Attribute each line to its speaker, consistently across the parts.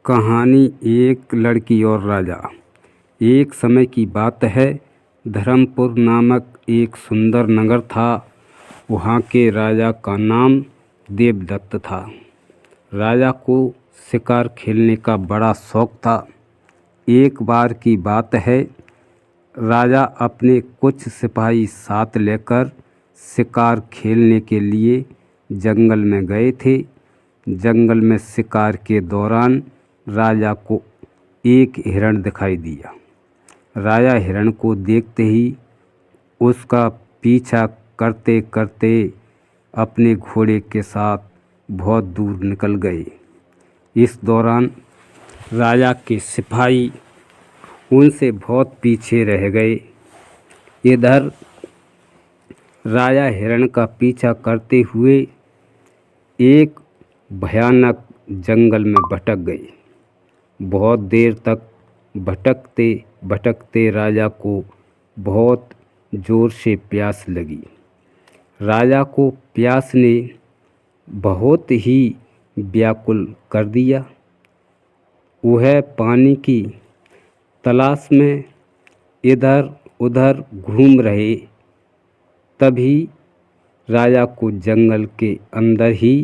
Speaker 1: कहानी एक लड़की और राजा। एक समय की बात है। धर्मपुर नामक एक सुंदर नगर था। वहाँ के राजा का नाम देवदत्त था। राजा को शिकार खेलने का बड़ा शौक था। एक बार की बात है, राजा अपने कुछ सिपाही साथ लेकर शिकार खेलने के लिए जंगल में गए थे। जंगल में शिकार के दौरान राजा को एक हिरण दिखाई दिया। राजा हिरण को देखते ही उसका पीछा करते करते अपने घोड़े के साथ बहुत दूर निकल गए। इस दौरान राजा के सिपाही उनसे बहुत पीछे रह गए। इधर राजा हिरण का पीछा करते हुए एक भयानक जंगल में भटक गए। बहुत देर तक भटकते भटकते राजा को बहुत ज़ोर से प्यास लगी। राजा को प्यास ने बहुत ही व्याकुल कर दिया। वह पानी की तलाश में इधर उधर घूम रहे। तभी राजा को जंगल के अंदर ही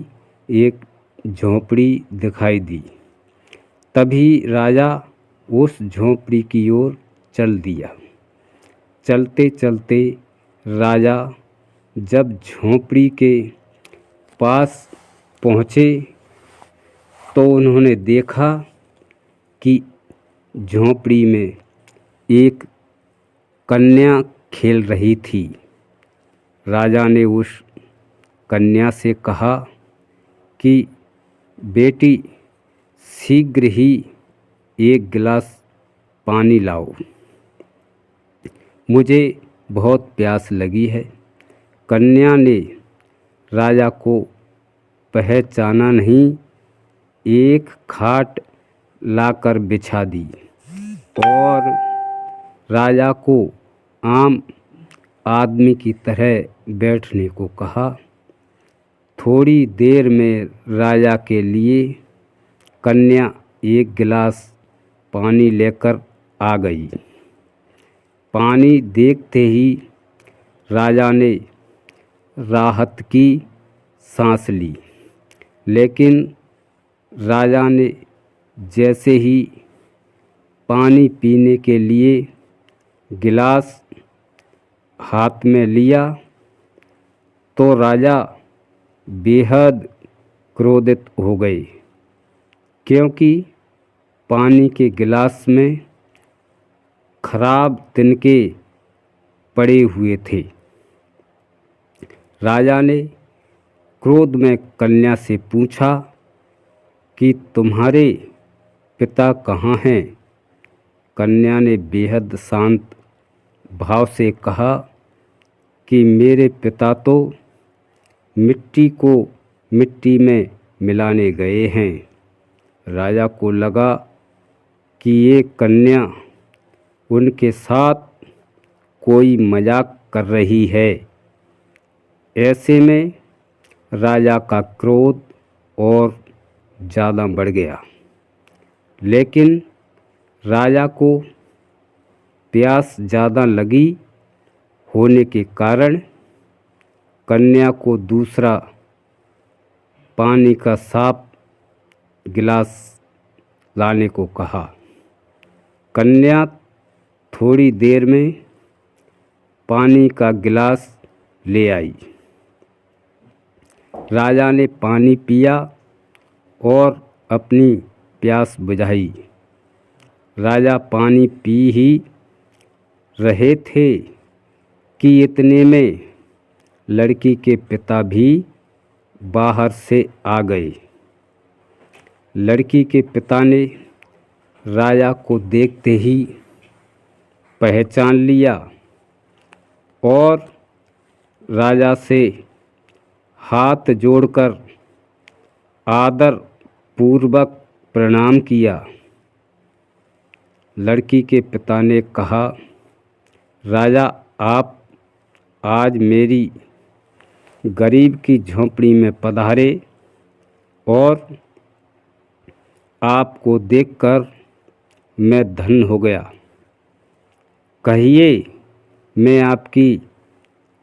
Speaker 1: एक झोंपड़ी दिखाई दी। तभी राजा उस झोंपड़ी की ओर चल दिया। चलते चलते राजा जब झोंपड़ी के पास पहुँचे तो उन्होंने देखा कि झोंपड़ी में एक कन्या खेल रही थी। राजा ने उस कन्या से कहा कि बेटी, शीघ्र ही एक गिलास पानी लाओ, मुझे बहुत प्यास लगी है। कन्या ने राजा को पहचाना नहीं, एक खाट लाकर बिछा दी और राजा को आम आदमी की तरह बैठने को कहा। थोड़ी देर में राजा के लिए कन्या एक गिलास पानी लेकर आ गई। पानी देखते ही राजा ने राहत की सांस ली। लेकिन राजा ने जैसे ही पानी पीने के लिए गिलास हाथ में लिया तो राजा बेहद क्रोधित हो गए, क्योंकि पानी के गिलास में खराब तिनके पड़े हुए थे। राजा ने क्रोध में कन्या से पूछा कि तुम्हारे पिता कहाँ हैं? कन्या ने बेहद शांत भाव से कहा कि मेरे पिता तो मिट्टी को मिट्टी में मिलाने गए हैं। राजा को लगा कि ये कन्या उनके साथ कोई मजाक कर रही है। ऐसे में राजा का क्रोध और ज़्यादा बढ़ गया। लेकिन राजा को प्यास ज़्यादा लगी होने के कारण कन्या को दूसरा पानी का साफ गिलास लाने को कहा। कन्या थोड़ी देर में पानी का गिलास ले आई। राजा ने पानी पिया और अपनी प्यास बुझाई। राजा पानी पी ही रहे थे कि इतने में लड़की के पिता भी बाहर से आ गए। लड़की के पिता ने राजा को देखते ही पहचान लिया और राजा से हाथ जोड़कर आदर पूर्वक प्रणाम किया। लड़की के पिता ने कहा, राजा, आप आज मेरी गरीब की झोंपड़ी में पधारे और आपको देखकर मैं धन्य हो गया। कहिए मैं आपकी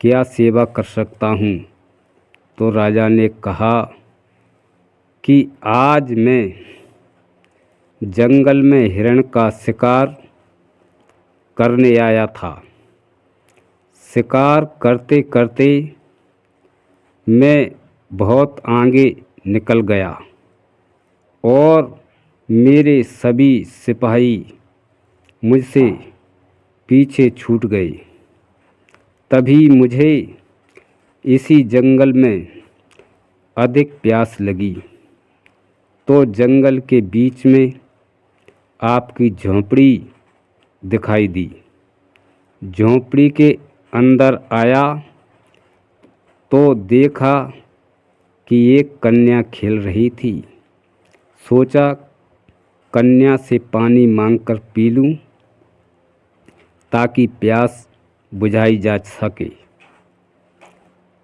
Speaker 1: क्या सेवा कर सकता हूँ। तो राजा ने कहा कि आज मैं जंगल में हिरण का शिकार करने आया था। शिकार करते करते मैं बहुत आगे निकल गया और मेरे सभी सिपाही मुझसे पीछे छूट गए। तभी मुझे इसी जंगल में अधिक प्यास लगी, तो जंगल के बीच में आपकी झोंपड़ी दिखाई दी। झोंपड़ी के अंदर आया तो देखा कि एक कन्या खेल रही थी। सोचा कन्या से पानी मांगकर पी लूं ताकि प्यास बुझाई जा सके।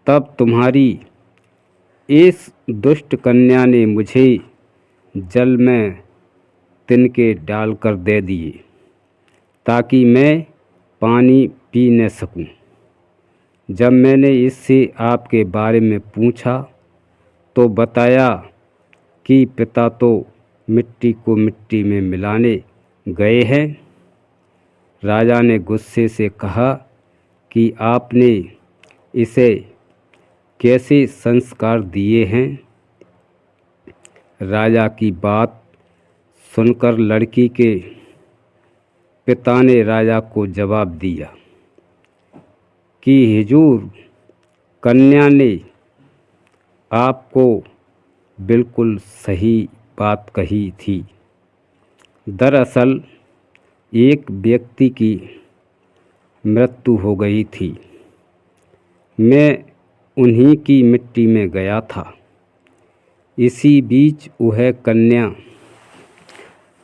Speaker 1: तब तुम्हारी इस दुष्ट कन्या ने मुझे जल में तिनके डालकर दे दिए ताकि मैं पानी पी न सकूं। जब मैंने इससे आपके बारे में पूछा तो बताया कि पिता तो मिट्टी को मिट्टी में मिलाने गए हैं। राजा ने गुस्से से कहा कि आपने इसे कैसे संस्कार दिए हैं। राजा की बात सुनकर लड़की के पिता ने राजा को जवाब दिया कि हुजूर, कन्या ने आपको बिल्कुल सही बात कही थी। दरअसल एक व्यक्ति की मृत्यु हो गई थी। मैं उन्हीं की मिट्टी में गया था। इसी बीच वह कन्या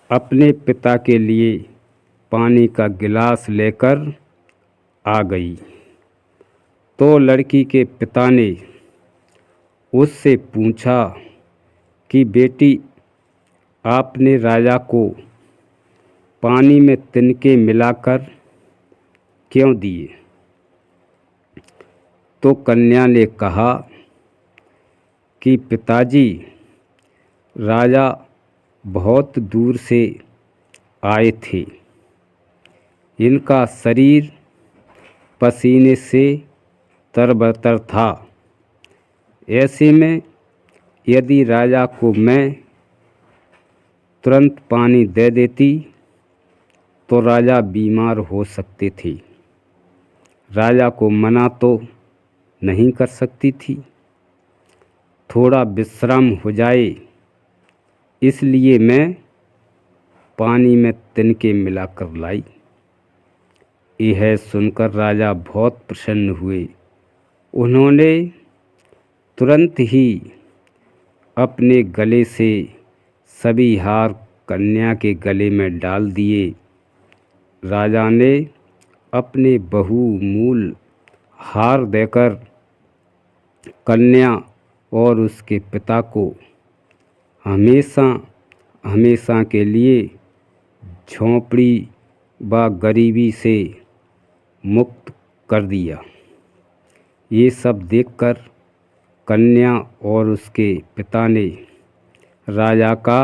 Speaker 1: अपने पिता के लिए पानी का गिलास लेकर आ गई। तो लड़की के पिता ने उससे पूछा कि बेटी, आपने राजा को पानी में तिनके मिलाकर क्यों दिए। तो कन्या ने कहा कि पिताजी, राजा बहुत दूर से आए थे। इनका शरीर पसीने से तरबतर था। ऐसे में यदि राजा को मैं तुरंत पानी दे देती तो राजा बीमार हो सकते थे। राजा को मना तो नहीं कर सकती थी। थोड़ा विश्राम हो जाए इसलिए मैं पानी में तिनके मिलाकर लाई। यह सुनकर राजा बहुत प्रसन्न हुए। उन्होंने तुरंत ही अपने गले से सभी हार कन्या के गले में डाल दिए। राजा ने अपने बहुमूल्य हार देकर कन्या और उसके पिता को हमेशा हमेशा के लिए झोंपड़ी व गरीबी से मुक्त कर दिया। ये सब देखकर कन्या और उसके पिता ने राजा का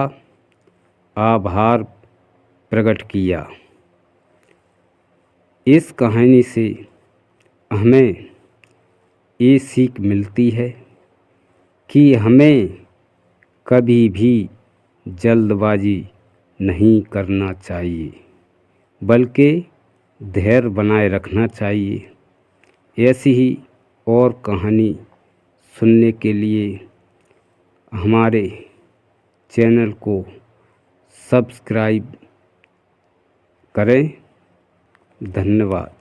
Speaker 1: आभार प्रकट किया। इस कहानी से हमें ये सीख मिलती है कि हमें कभी भी जल्दबाजी नहीं करना चाहिए, बल्कि धैर्य बनाए रखना चाहिए। ऐसी ही और कहानी सुनने के लिए हमारे चैनल को सब्सक्राइब करें। धन्यवाद।